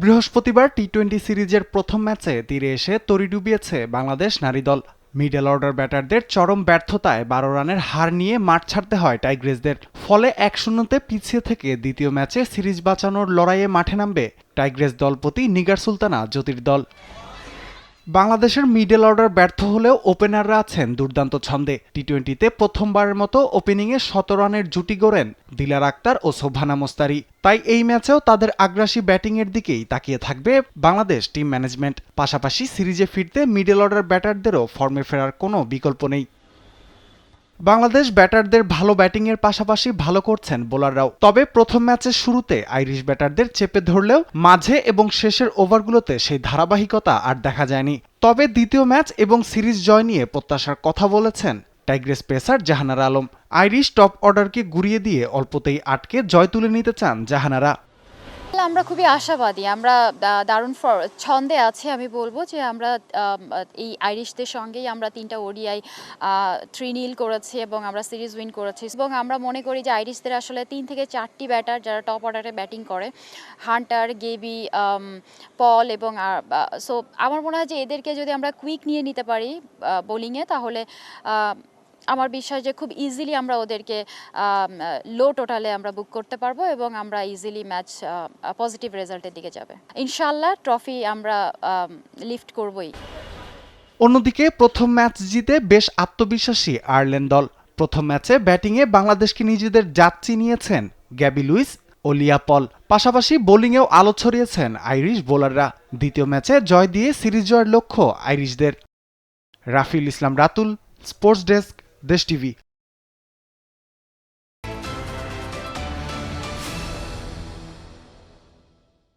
বৃহস্পতিবার টি-20 সিরিজের প্রথম ম্যাচে তীরে এসে তরি ডুবিয়েছে বাংলাদেশ নারী দল। মিডল অর্ডার ব্যাটারদের চরম ব্যর্থতায় ১২ রানের হার নিয়ে মাঠ ছাড়তে হয় টাইগ্রেসদের। ফলে ১-০তে পিছিয়ে থেকে দ্বিতীয় ম্যাচে সিরিজ বাঁচানোর লড়াইয়ে মাঠে নামবে টাইগ্রেস দলপতি নিগার সুলতানা জ্যোতির দল। বাংলাদেশের মিডল অর্ডার ব্যর্থ হলেও ওপেনাররা আছেন দুর্দান্ত ছন্দে। টি-20তে প্রথমবারের মতো ওপেনিংয়ে ১৭ রানের জুটি গড়েন দিলার আক্তার ও সোবহানা মোস্তারি। তাই এই ম্যাচেও তাদের আগ্রাসী ব্যাটিংয়ের দিকেই তাকিয়ে থাকবে বাংলাদেশ টিম ম্যানেজমেন্ট। পাশাপাশি সিরিজে ফিরতে মিডল অর্ডার ব্যাটারদেরও ফর্মে ফেরার কোনো বিকল্প নেই। বাংলাদেশ ব্যাটারদের ভালো ব্যাটিংয়ের পাশাপাশি ভালো করছেন বোলাররাও। তবে প্রথম ম্যাচের শুরুতে আইরিশ ব্যাটারদের চেপে ধরলেও মাঝে এবং শেষের ওভারগুলোতে সেই ধারাবাহিকতা আর দেখা যায়নি। তবে দ্বিতীয় ম্যাচ এবং সিরিজ জয় নিয়ে প্রত্যাশার কথা বলেছেন tigress pacer Jahanara Alam. Irish top অর্ডারকে গুড়িয়ে দিয়ে অল্পতেই আটকে জয় তুলে নিতে চান জাহানারা। আমরা খুবই আশাবাদী, আমরা দারুণ ছন্দে আছি। আমি বলবো যে আমরা এই আইরিশদের সঙ্গেই আমরা ৩টা ওডিআই ৩-০ করেছি এবং আমরা সিরিজ উইন করেছি। এবং আমরা মনে করি যে আইরিশদের আসলে ৩ থেকে ৪টি ব্যাটার যারা টপ অর্ডারে ব্যাটিং করে, হান্টার, গেবি, পল এবং সো আমার মনে হয় যে এদেরকে যদি আমরা কুইক নিয়ে নিতে পারি বোলিংয়ে, তাহলে আমার বিশ্বাস যে খুব ইজিলি আমরা ওদেরকে লো টোটালে আমরা বুক করতে পারবো এবং আমরা ইজিলি ম্যাচ পজিটিভ রেজাল্টের দিকে যাবে। ইনশাআল্লাহ ট্রফি আমরা লিফট করবই। অন্যদিকে প্রথম ম্যাচ জিতে বেশ আত্মবিশ্বাসী আয়ারল্যান্ড দল। প্রথম ম্যাচে ব্যাটিংয়ে বাংলাদেশকে নিজেদের জাত চিনিয়েছেন গ্যাবি লুইস ও লিয়া পল। পাশাপাশি বোলিংয়েও আলো ছড়িয়েছেন আইরিশ বোলাররা। দ্বিতীয় ম্যাচে জয় দিয়ে সিরিজ জয়ের লক্ষ্য আইরিশদের। রাফিল ইসলাম রাতুল, স্পোর্টস ডেস্ক, দেশ টিভি।